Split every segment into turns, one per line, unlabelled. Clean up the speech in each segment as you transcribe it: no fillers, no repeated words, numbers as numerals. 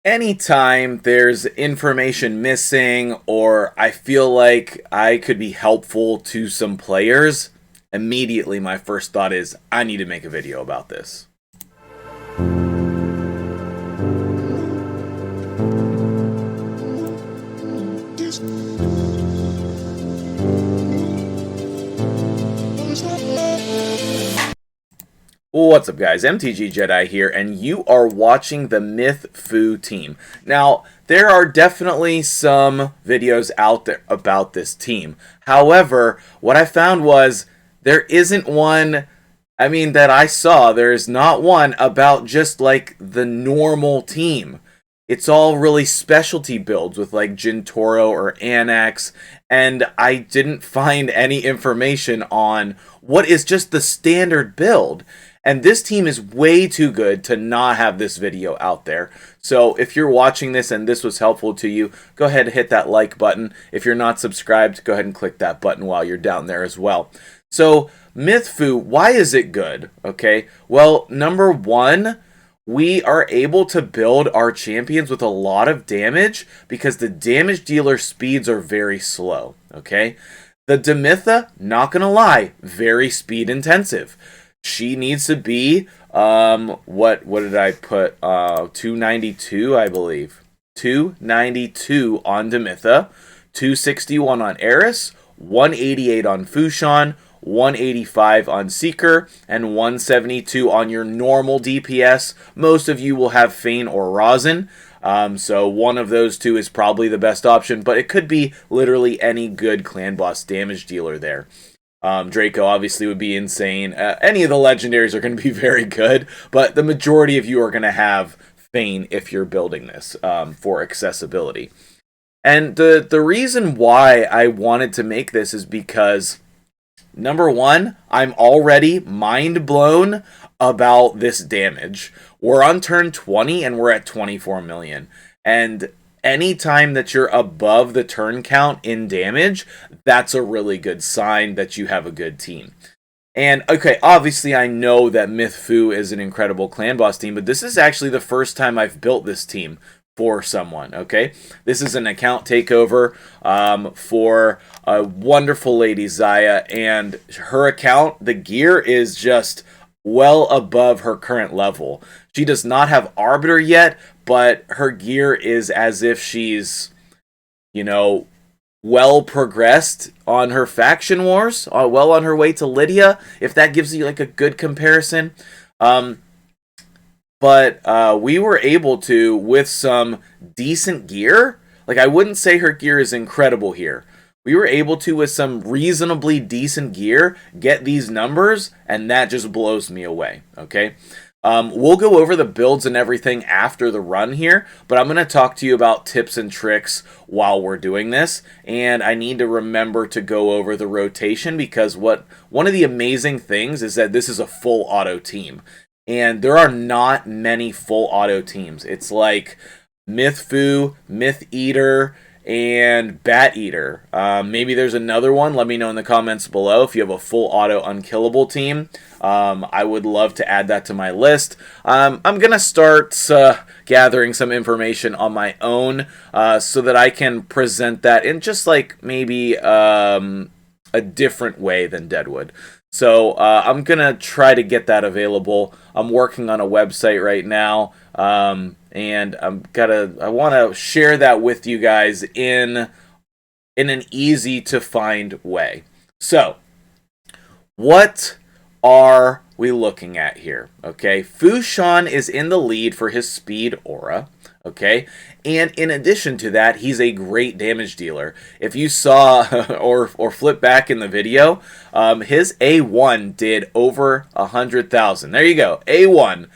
Anytime there's information missing or I feel like I could be helpful to some players, immediately my first thought is I need to make a video about this. What's up guys, MtgJedi here, and you are watching the MythFu team. Now, there are definitely some videos out there about this team. However, what I found was there isn't one, that I saw, there's not one about just like the normal team. It's all really specialty builds with like Jintoro or Anax, and I didn't find any information on what is just the standard build. And this team is way too good to not have this video out there. So if you're watching this and this was helpful to you, go ahead and hit that like button. If you're not subscribed, go ahead and click that button while you're down there as well. So MythFu, why is it good? Okay, well, number one, we are able to build our champions with a lot of damage because the damage dealer speeds are very slow. Okay, the Demytha, not gonna lie, very speed intensive. She needs to be, what did I put? 292, I believe. 292 on Demytha, 261 on Aerys, 188 on Fushon, 185 on Seeker, and 172 on your normal DPS. Most of you will have Feign or Rosin, so one of those two is probably the best option, but it could be literally any good clan boss damage dealer there. Draco obviously would be insane. Any of the legendaries are going to be very good, but the majority of you are going to have Feign if you're building this for accessibility. And the reason why I wanted to make this is because, number one, I'm already mind blown about this damage. We're on turn 20 and we're at 24 million. And anytime that you're above the turn count in damage, that's a really good sign that you have a good team. And, okay, obviously I know that MythFu is an incredible clan boss team, but this is actually the first time I've built this team for someone, okay? This is an account takeover for a wonderful lady, Zaya, and her account, the gear is just well above her current level. She does not have Arbiter yet, but her gear is as if she's, well progressed on her faction wars, well on her way to Lydia, if that gives you like a good comparison. But we were able to, with some decent gear, like I wouldn't say her gear is incredible here. We were able to, with some reasonably decent gear, get these numbers, and that just blows me away, okay? We'll go over the builds and everything after the run here, but I'm going to talk to you about tips and tricks while we're doing this, and I need to remember to go over the rotation because one of the amazing things is that this is a full auto team, and there are not many full auto teams. It's like MythFu, Myth Eater, and Bat Eater. Maybe there's another one. Let me know in the comments below if you have a full auto unkillable team. I would love to add that to my list. I'm gonna start gathering some information on my own so that I can present that in just like maybe a different way than Deadwood. So I'm gonna try to get that available. I'm working on a website right now. And I want to share that with you guys in an easy to find way. So, what are we looking at here? Okay, Fushon is in the lead for his speed aura. Okay, and in addition to that, he's a great damage dealer. If you saw or flip back in the video, his A1 did over 100,000. There you go, A1.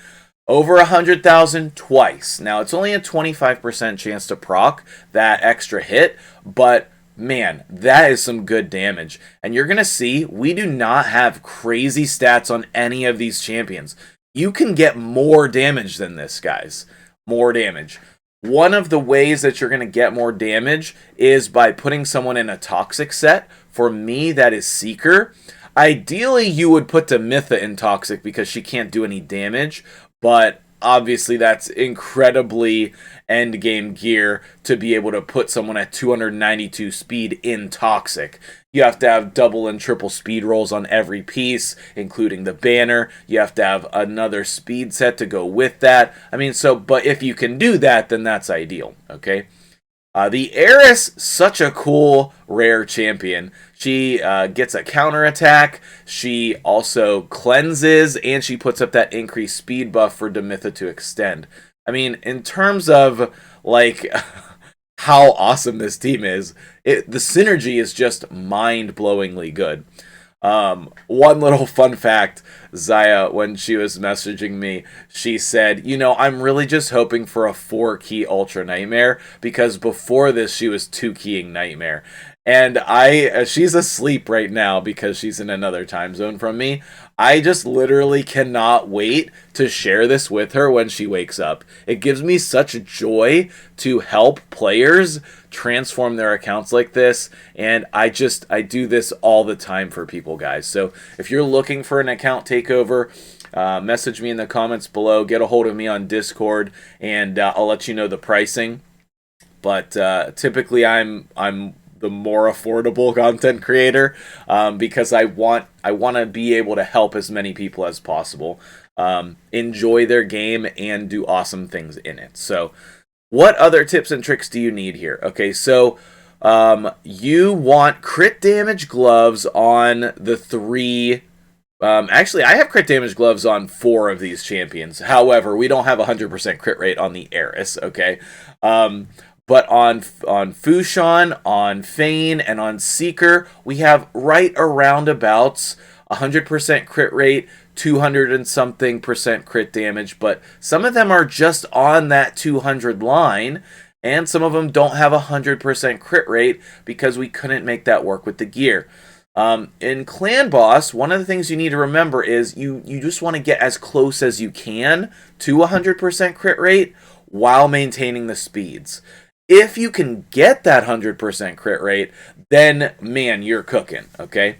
Over 100,000 twice. Now, it's only a 25% chance to proc that extra hit, but man, that is some good damage. And you're going to see, we do not have crazy stats on any of these champions. You can get more damage than this, guys. More damage. One of the ways that you're going to get more damage is by putting someone in a toxic set. For me, that is Seeker. Ideally, you would put Demytha in toxic because she can't do any damage. But obviously that's incredibly end game gear to be able to put someone at 292 speed in Toxic. You have to have double and triple speed rolls on every piece, including the banner. You have to have another speed set to go with that. I mean, but if you can do that, then that's ideal, okay? The Aerys, such a cool rare champion. She gets a counterattack, she also cleanses, and she puts up that increased speed buff for Demytha to extend. I mean, in terms of, like, how awesome this team is, the synergy is just mind-blowingly good. One little fun fact, Zaya, when she was messaging me, she said, you know, I'm really just hoping for a 4-key Ultra Nightmare, because before this she was 2-keying Nightmare. And she's asleep right now because she's in another time zone from me. I just literally cannot wait to share this with her when she wakes up. It gives me such joy to help players transform their accounts like this, and I do this all the time for people, guys. So if you're looking for an account takeover, message me in the comments below, get a hold of me on Discord, and I'll let you know the pricing. But typically I'm the more affordable content creator, because I want to be able to help as many people as possible enjoy their game and do awesome things in it. So what other tips and tricks do you need here? Okay, so you want crit damage gloves on the 3. Actually, I have crit damage gloves on 4 of these champions. However, we don't have 100% crit rate on the Aerys, okay? But on Fushon, on Feign, and on Seeker, we have right around abouts 100% crit rate, 200 and something percent crit damage, but some of them are just on that 200 line, and some of them don't have 100% crit rate because we couldn't make that work with the gear. In Clan Boss, one of the things you need to remember is you just want to get as close as you can to 100% crit rate while maintaining the speeds. If you can get that 100% crit rate, then, man, you're cooking, okay?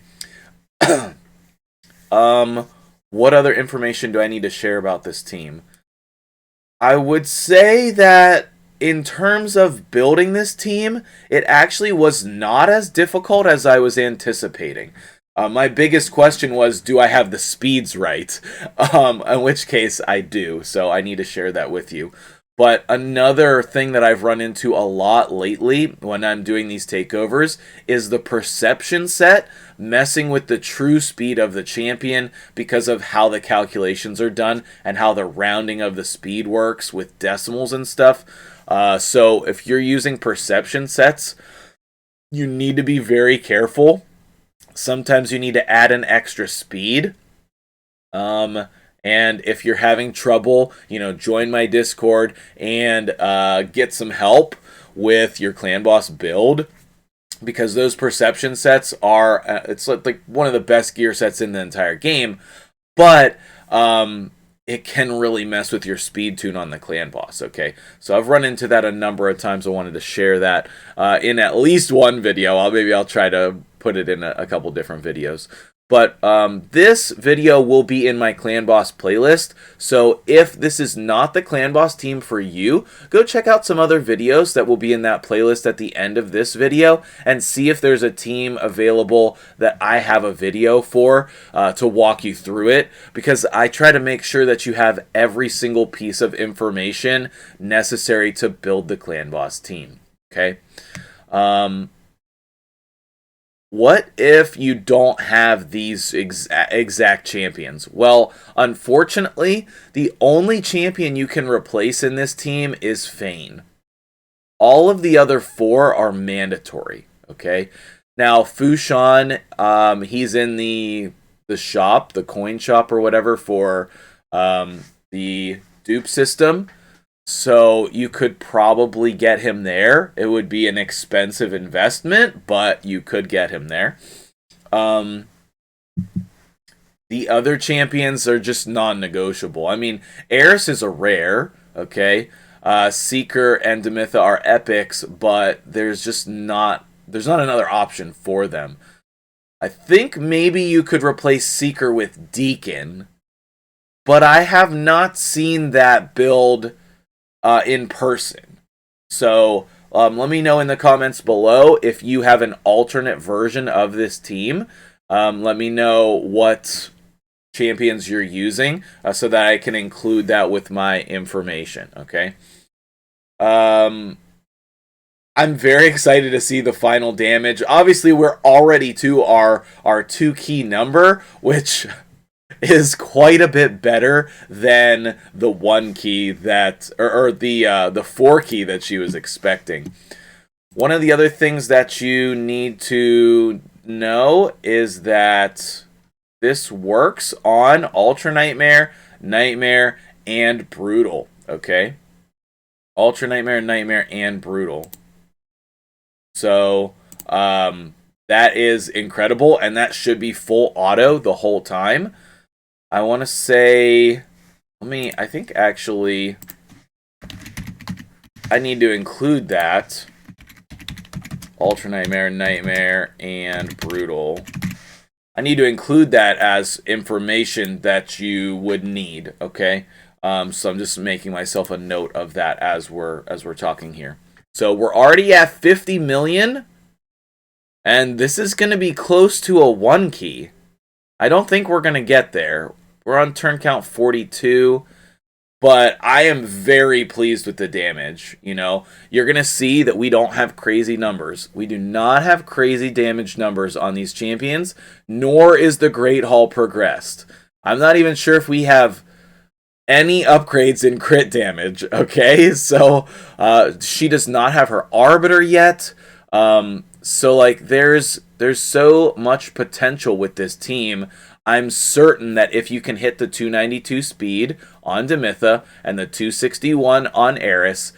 What other information do I need to share about this team? I would say that in terms of building this team, it actually was not as difficult as I was anticipating. My biggest question was, do I have the speeds right? In which case, I do, so I need to share that with you. But another thing that I've run into a lot lately when I'm doing these takeovers is the perception set messing with the true speed of the champion because of how the calculations are done and how the rounding of the speed works with decimals and stuff. So if you're using perception sets, you need to be very careful. Sometimes you need to add an extra speed. And if you're having trouble, you know, join my Discord and get some help with your Clan Boss build, because those perception sets are, it's like one of the best gear sets in the entire game, but it can really mess with your speed tune on the Clan Boss, okay? So I've run into that a number of times. I wanted to share that in at least one video. Maybe I'll try to put it in a couple different videos. But this video will be in my Clan Boss playlist, so if this is not the Clan Boss team for you, go check out some other videos that will be in that playlist at the end of this video, and see if there's a team available that I have a video for to walk you through it, because I try to make sure that you have every single piece of information necessary to build the Clan Boss team, okay? What if you don't have these exact champions? Well, unfortunately, the only champion you can replace in this team is Feign. All of the other 4 are mandatory, okay? Now, Fushon, he's in the shop, the coin shop or whatever for the dupe system. So you could probably get him there. It would be an expensive investment, but you could get him there. The other champions are just non-negotiable. I mean, Aerys is a rare, okay? Seeker and Demytha are epics, but there's not another option for them. I think maybe you could replace Seeker with Deacon, but I have not seen that build in person. So let me know in the comments below if you have an alternate version of this team. Let me know what champions you're using so that I can include that with my information. Okay. I'm very excited to see the final damage. Obviously, we're already to our 2 key number, which is quite a bit better than the 1 key that, or the 4 key that she was expecting. One of the other things that you need to know is that this works on Ultra Nightmare, Nightmare, and Brutal. Okay, Ultra Nightmare, Nightmare, and Brutal. So that is incredible, and that should be full auto the whole time. I want to say, I think actually I need to include that. Ultra Nightmare, Nightmare, and Brutal. I need to include that as information that you would need, okay? So I'm just making myself a note of that as we're talking here. So we're already at 50 million, and this is going to be close to a 1 key. I don't think we're going to get there. We're on turn count 42, but I am very pleased with the damage. You know, you're going to see that we don't have crazy numbers. We do not have crazy damage numbers on these champions, nor is the Great Hall progressed. I'm not even sure if we have any upgrades in crit damage, okay? So, she does not have her Arbiter yet. So, like, there's so much potential with this team. I'm certain that if you can hit the 292 speed on Demytha and the 261 on Aerys,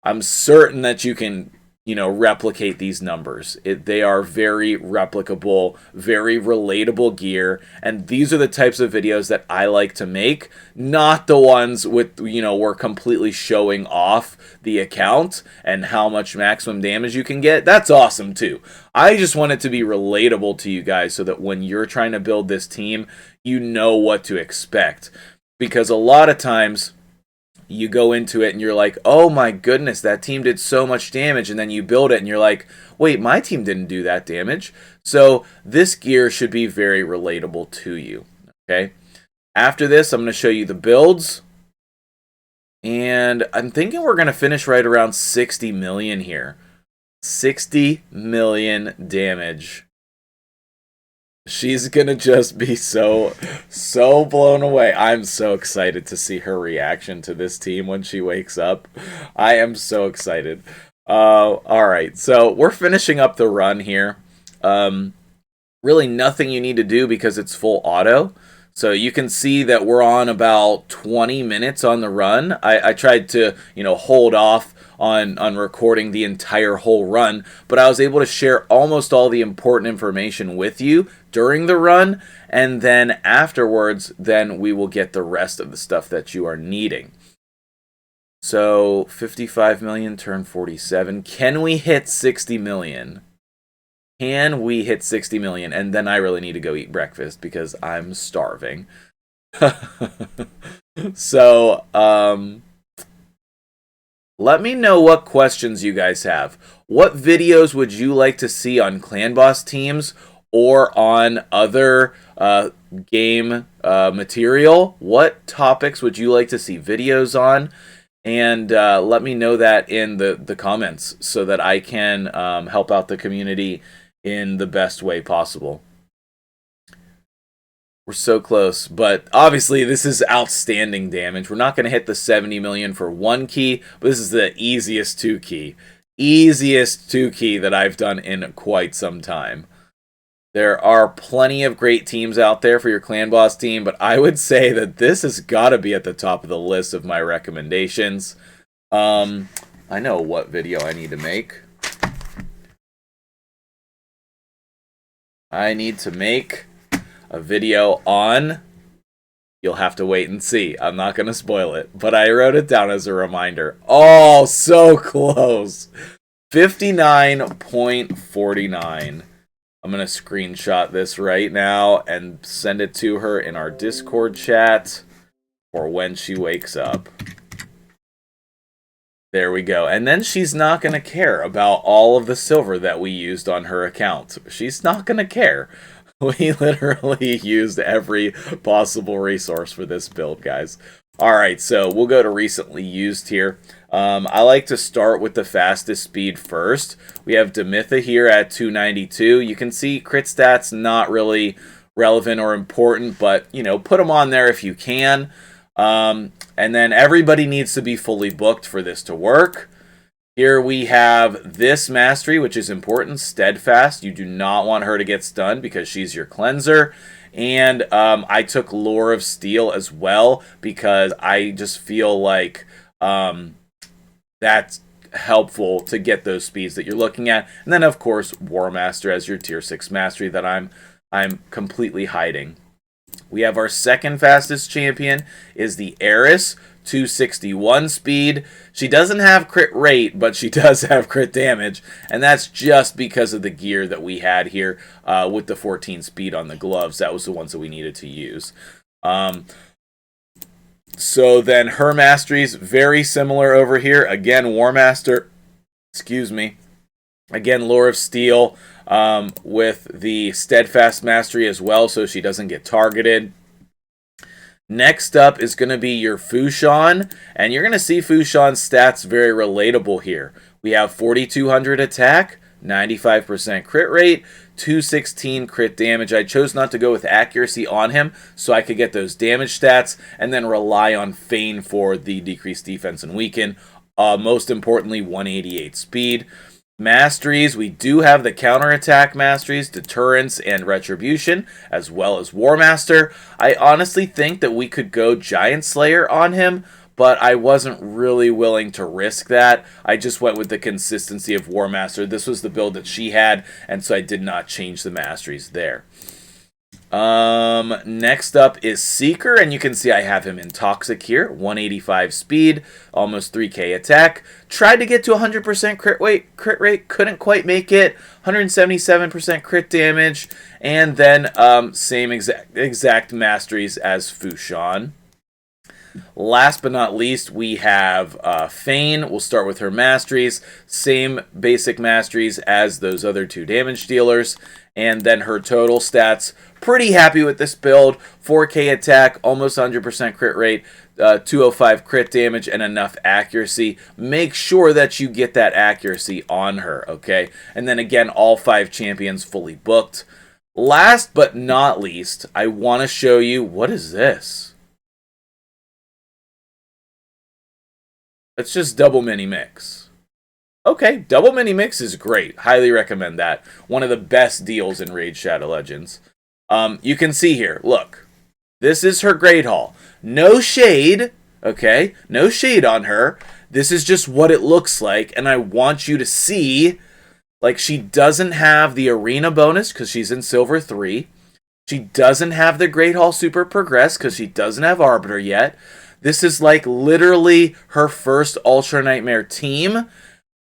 I'm certain that you can, replicate these numbers. They are very replicable, very relatable gear, and these are the types of videos that I like to make, not the ones with, we're completely showing off the account and how much maximum damage you can get. That's awesome too. I just want it to be relatable to you guys so that when you're trying to build this team, you know what to expect. Because a lot of times you go into it and you're like, oh my goodness, that team did so much damage, and then you build it and you're like, wait, my team didn't do that damage. So this gear should be very relatable to you. Okay. After this, I'm going to show you the builds. And I'm thinking we're going to finish right around 60 million here. 60 million damage. She's gonna just be so blown away. I'm so excited to see her reaction to this team when she wakes up. I am so excited. Alright, so we're finishing up the run here. Really nothing you need to do because it's full auto. So you can see that we're on about 20 minutes on the run. I tried to, hold off on recording the entire whole run, but I was able to share almost all the important information with you during the run, and then afterwards, then we will get the rest of the stuff that you are needing. So 55 million, turn 47. Can we hit 60 million? Can we hit 60 million? And then I really need to go eat breakfast because I'm starving. So, let me know what questions you guys have. What videos would you like to see on Clan Boss teams or on other game material? What topics would you like to see videos on? And let me know that in the comments so that I can help out the community in the best way possible. We're so close, but obviously this is outstanding damage. We're not going to hit the 70 million for 1 key, but this is the easiest 2 key. Easiest 2 key that I've done in quite some time. There are plenty of great teams out there for your Clan Boss team, but I would say that this has got to be at the top of the list of my recommendations. I know what video I need to make. I need to make a video on, you'll have to wait and see. I'm not going to spoil it, but I wrote it down as a reminder. Oh, so close. 59.49. I'm going to screenshot this right now and send it to her in our Discord chat. for when she wakes up. There we go. And then she's not going to care about all of the silver that we used on her account. She's not going to care. We literally used every possible resource for this build, guys. Alright, so we'll go to recently used here. I like to start with the fastest speed first. We have Demytha here at 292. You can see crit stats not really relevant or important, but, you know, put them on there if you can. And then everybody needs to be fully booked for this to work. Here we have this mastery, which is important, Steadfast. You do not want her to get stunned because she's your cleanser. And I took Lure of Steel as well because I just feel like that's helpful to get those speeds that you're looking at. And then, of course, War Master as your tier 6 mastery that I'm completely hiding. We have our second fastest champion is the Aerys, 261 speed. She doesn't have crit rate, but she does have crit damage, and that's just because of the gear that we had here with the 14 speed on the gloves. That was the ones that we needed to use. So then her masteries, very similar over here. Again, War Master, excuse me. Again, Lure of Steel with the Steadfast Mastery as well, so she doesn't get targeted. Next up is going to be your Fushon, and you're going to see Fushon's stats very relatable here. We have 4,200 attack, 95% crit rate, 216 crit damage. I chose not to go with accuracy on him so I could get those damage stats and then rely on Feign for the decreased defense and weaken. Most importantly, 188 speed. Masteries, we do have the counterattack masteries, deterrence, and retribution, as well as War Master. I honestly think that we could go Giant Slayer on him, but I wasn't really willing to risk that. I just went with the consistency of War Master. This was the build that she had, and so I did not change the masteries there. Next up is Seeker, and you can see I have him in Toxic here, 185 speed, almost 3k attack. Tried to get to 100% crit rate, couldn't quite make it, 177% crit damage, and then same exact masteries as Fushon. Last but not least, we have Feign. We'll start with her masteries. Same basic masteries as those other two damage dealers. And then her total stats. Pretty happy with this build. 4k attack, almost 100% crit rate, 205 crit damage, and enough accuracy. Make sure that you get that accuracy on her, okay? And then again, all 5 champions fully booked. Last but not least, I want to show you, what is this? It's just double mini mix. Okay, double mini mix is great. Highly recommend that. One of the best deals in Raid Shadow Legends. You can see here, look. This is her Great Hall. No shade, okay? No shade on her. This is just what it looks like, and I want you to see, like, she doesn't have the arena bonus because she's in Silver 3. She doesn't have the Great Hall Super Progress because she doesn't have Arbiter yet. This is like literally her first Ultra Nightmare team,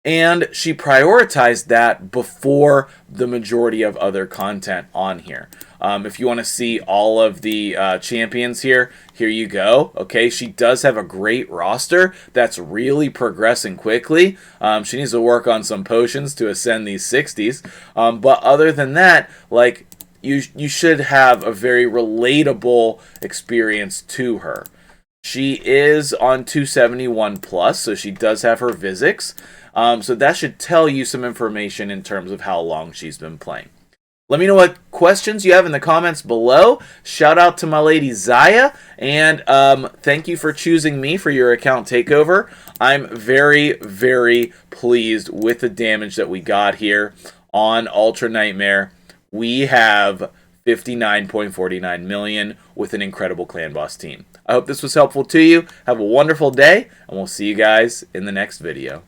and she prioritized that before the majority of other content on here. If you want to see all of the champions here you go. Okay, she does have a great roster that's really progressing quickly. She needs to work on some potions to ascend these 60s. But other than that, like, you should have a very relatable experience to her. She is on 271 plus, so she does have her physics. So that should tell you some information in terms of how long she's been playing. Let me know what questions you have in the comments below. Shout out to my lady Zaya, and thank you for choosing me for your account takeover. I'm very, very pleased with the damage that we got here on Ultra Nightmare. We have 59.49 million with an incredible clan boss team. I hope this was helpful to you. Have a wonderful day, and we'll see you guys in the next video.